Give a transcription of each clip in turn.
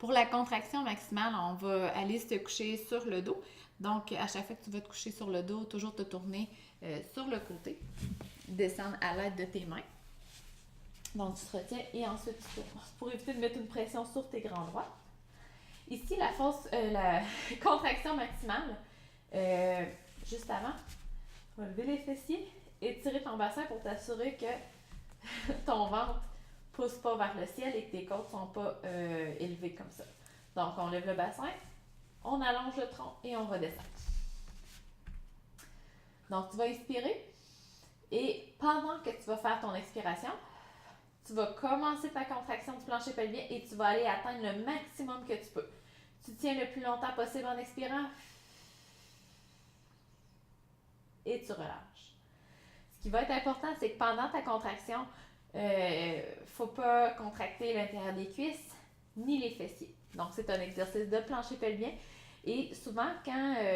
Pour la contraction maximale, on va aller se coucher sur le dos. Donc, à chaque fois que tu vas te coucher sur le dos, toujours te tourner sur le côté. Descendre à l'aide de tes mains. Donc, tu te retiens et ensuite tu tournes pour éviter de mettre une pression sur tes grands droits. Ici, la contraction maximale, juste avant, tu vas lever les fessiers et tirer ton bassin pour t'assurer que ton ventre pousse pas vers le ciel et que tes côtes sont pas élevées comme ça. Donc, on lève le bassin, on allonge le tronc et on redescend. Donc, tu vas expirer et pendant que tu vas faire ton expiration, tu vas commencer ta contraction du plancher pelvien et tu vas aller atteindre le maximum que tu peux. Tu tiens le plus longtemps possible en expirant et tu relâches. Ce qui va être important, c'est que pendant ta contraction, faut pas contracter l'intérieur des cuisses ni les fessiers. Donc, c'est un exercice de plancher pelvien. Et souvent,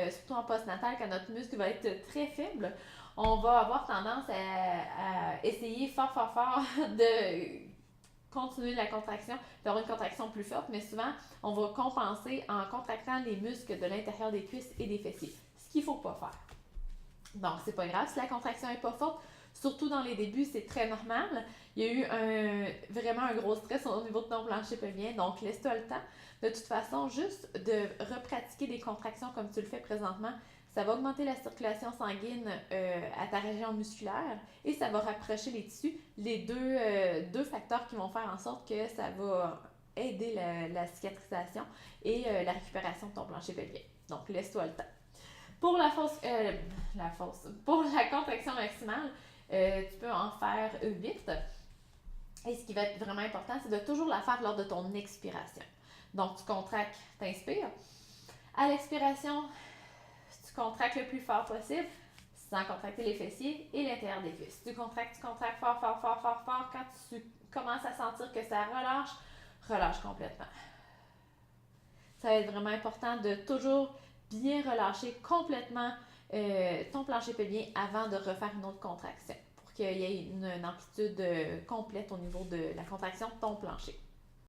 surtout en postnatal, quand notre muscle va être très faible, on va avoir tendance à essayer fort de continuer la contraction, d'avoir une contraction plus forte, mais souvent, on va compenser en contractant les muscles de l'intérieur des cuisses et des fessiers, ce qu'il ne faut pas faire. Donc, c'est pas grave si la contraction n'est pas forte, surtout dans les débuts, c'est très normal. Il y a eu vraiment un gros stress au niveau de ton plancher pelvien, donc laisse-toi le temps. De toute façon, juste de repratiquer des contractions comme tu le fais présentement, ça va augmenter la circulation sanguine à ta région musculaire et ça va rapprocher les tissus, les deux facteurs qui vont faire en sorte que ça va aider la cicatrisation et la récupération de ton plancher pelvien. Donc, laisse-toi le temps. Pour pour la contraction maximale, tu peux en faire 8. Et ce qui va être vraiment important, c'est de toujours la faire lors de ton expiration. Donc, tu contractes, t'inspires. À l'expiration, tu contractes le plus fort possible sans contracter les fessiers et l'intérieur des cuisses. Tu contractes fort. Quand tu commences à sentir que ça relâche complètement. Ça va être vraiment important de toujours bien relâcher complètement ton plancher pelvien avant de refaire une autre contraction pour qu'il y ait une amplitude complète au niveau de la contraction de ton plancher.